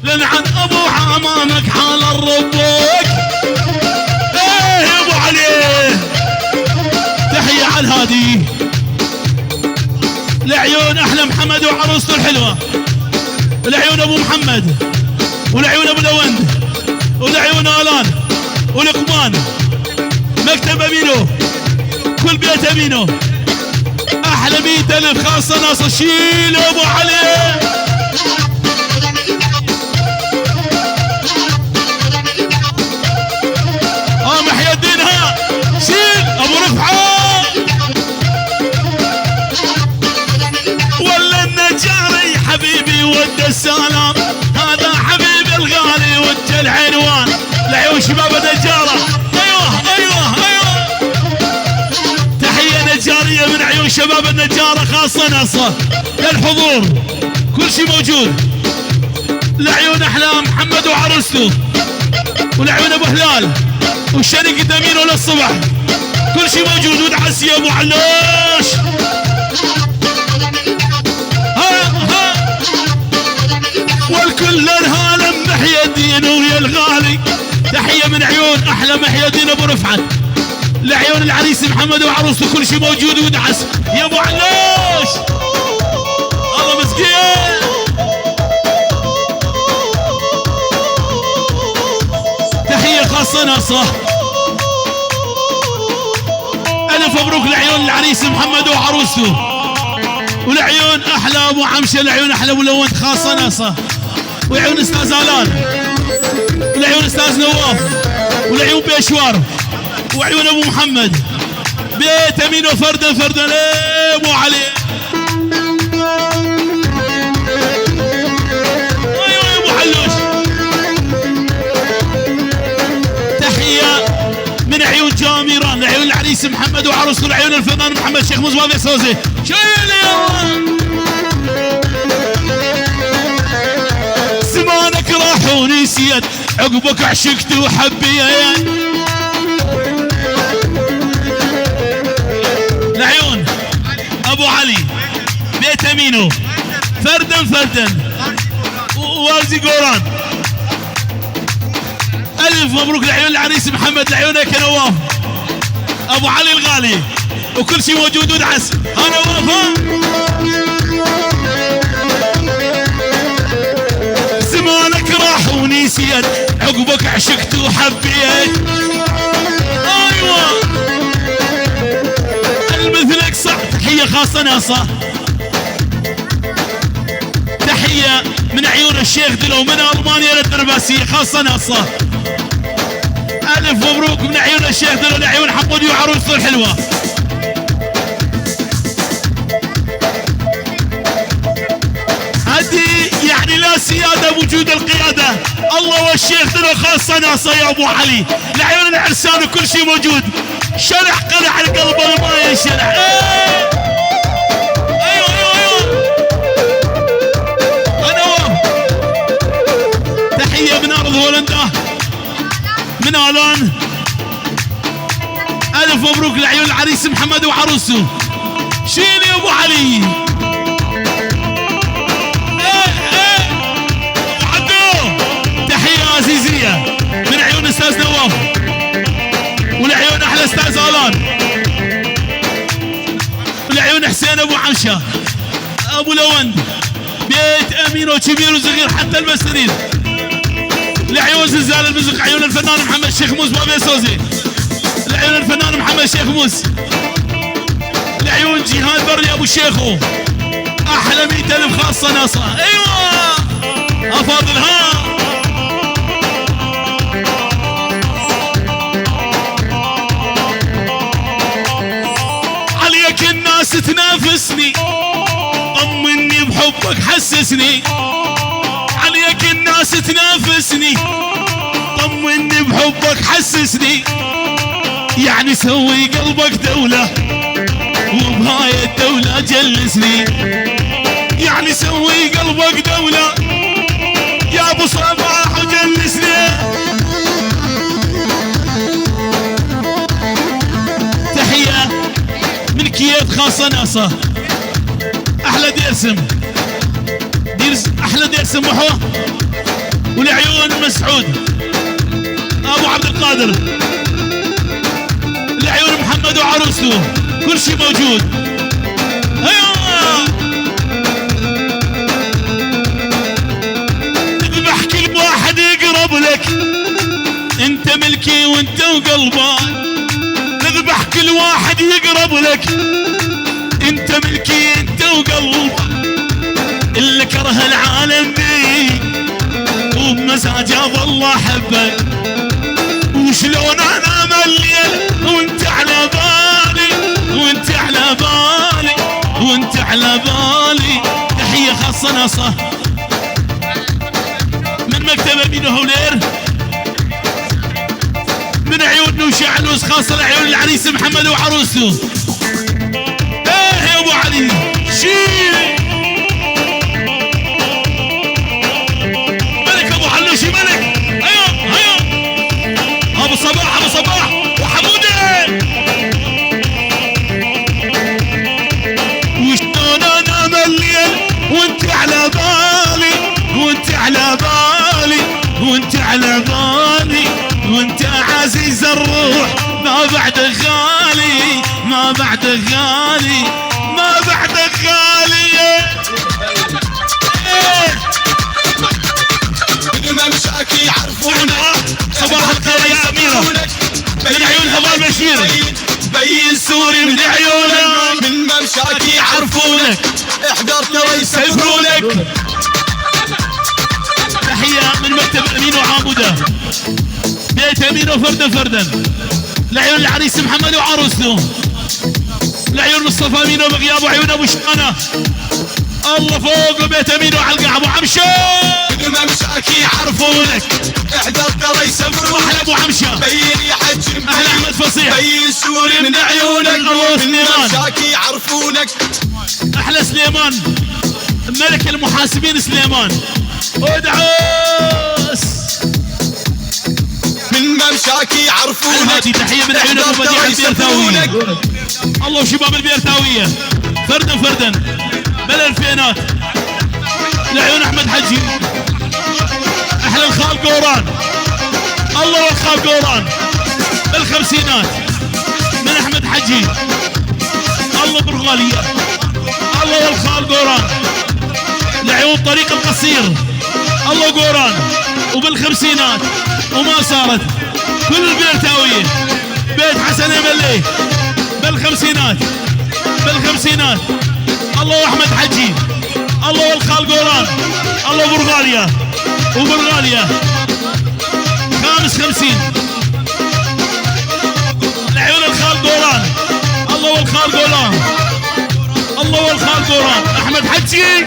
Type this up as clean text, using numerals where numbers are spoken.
لنعن ابو حمامك حال الربك. ايه يا ابو علي تحية على الهادي لعيون احلى محمد وعروسته الحلوة، لعيون ابو محمد ولعيون ابو لوند ولعيون الان ولقمان مكتب امينو كل بيت امينو. احلى 100,000 خاصة ناصر شيل ابو علي. محي الدين ها شيل ابو رفعه ولا النجاري حبيبي ود السلام. هذا حبيبي الغالي وجه العنوان لعيون شباب النجاره. ايوه تحيه نجاريه من عيون شباب النجاره خاصه ناصر للحضور كل شيء موجود. لعيون احلام محمد وعروسته ولعيون ابو هلال والشركة امينو للصبح كل شيء موجود. ودعس يا ابو علوش. ها والكل الهالم محي الدين ويا الغالي. تحية من عيون احلى محي الدين ابو رفعت لعيون العريس محمد وعروسته كل شيء موجود. ودعس يا ابو علوش الله مسكين. تحية خاصة ناصر ألف مبروك لعيون العريس محمد وعروسته ولعيون أحلى أبو عمشة لعيون أحلى أبو لوند خاصة ناصر وعيون أستاذ آلان ولعيون أستاذ نواف ولعيون بيشوار وعيون أبو محمد بيت أمينو فردا ليه أبو علي. أيوة يا أبو حلوش. تحية من عيون جاميران لعيون العريس محمد وعروسته لعيون الفنان محمد شيخ مصطفى سوزي. شيل زمانك راح ونسيت عقبك عشقت وحبيت. لعيون ابو علي بيت امينو فردا ووازي قوران. الف مبروك لعيون العريس محمد لعيونك نواف ابو علي الغالي وكل شيء موجود. ودعس انا وافا. زمانك راح ونسيت عقبك عشقت وحبيت. ايوه المثلك صح. تحيه خاصه ناصر. تحيه من عيون الشيخ دلو من المانيا للدرباسيه خاصه ناصر. ألف مبروك من عيون الشيخ دلو لعيون حمودي وعروسته الحلوة. هدي يعني لا سيادة بوجود القيادة. الله والشيخ دلو خاصة ناصر يا أبو علي لعيون العرسان وكل شيء موجود. شرح قلع القلب ما ينشرح. أيوه أنا تحية من أرض هولندا من آلان. ألف مبروك لعيون العريس محمد وعروسته. شيل يا أبو علي. عدو. تحية عزيزية من عيون أستاذ نواف ولعيون أحلى أستاذ آلان ولعيون حسين أبو عمشة أبو لوند بيت أمينو كبير وصغير حتى المسرين. لعيون زلزال المزق عيون الفنان محمد شيخ موس بابي سوزي لعيون الفنان محمد شيخ موس لعيون جهاد بري ابو شيخو. احلى 100,000 خاصه ناصر. ايوه افاضل ها. عليك الناس تنافسني طمني بحبك حسسني. عليك الناس تنافسني طمني بحبك حسسني. يعني سوي قلبك دولة وبهاي الدولة جلسني. يعني سوي قلبك دولة يا ابو صباح وجلسني. تحية من كييف خاصة ناصر. احلى ديرسم احلى ديرسم محو مسعود ابو عبد القادر، لعيون محمد وعروسته، كل شيء موجود. اذبح كل واحد يقرب لك، انت ملكي وانت وقلبك. اذبح كل واحد يقرب لك، انت ملكي انت وقلبك. اللي كره العالم بيك وبمزاج اظل احبك، وشلون انا مليل وانت على بالي، وانت على بالي، وانت على بالي. تحية خاصة نصة من مكتب امين هولير، من عيون نوشي علوس، خاصة لعيون العريس محمد وعروسته. ايه يا ابو علي شيل ملك ابو علوشي ملك. ايوه ابو صباح، ابو صباح وحموده. وشلون انا مليل وانت على بالي، وانت على بالي، وانت على بالي، وانت عزيز الروح ما بعدك غالي، ما بعدك غالي، ما بعدك غالي. ممشاك يعرفونك، صباح الخير يا أميرة من عيون هبال بشير، بين سوري من عيونك، من ممشاك يعرفونك، احضر ترى يسفرونك. تحية من مكتب أمين وعابدة، بيت أمين وفردا فردا، لعيون العريس محمد وعروسته، لعيون مصطفى أمين وبغياب وعيون أبو شقنة. الله فوق بيت أمين وعلقة أبو عمشة، ممشاك يعرفونك، احضر ترى يسفرونك. أحلى أبو عمشة، بين يحجم، أهل أحمد فصيح، بين سوري من عيونك. الله من سليمان، ممشاك يعرفونك. أحلى سليمان ملك المحاسبين سليمان ودعوس. من ممشاك يعرفونك. هذه تحية من عيون أبو بديع البيرثاوية. الله وشباب البيرثاوية فردا فردا بالألفينات، لعيون أحمد حجي. أحلى الخال قوران، الله والخال قوران بالخمسينات من أحمد حجي. الله برغالية، الله والخال قوران، لعيون طريق القصير، الله قوران وبالخمسينات وما صارت. كل البيرثاوية بيت حسن يملي بالخمسينات، بالخمسينات. الله واحمد حجي، الله والخال قوران، الله برغاليا وبرغاليا 55 لعيون الخال قوران، الله والخال قوران، الله والخال قوران. احمد حجي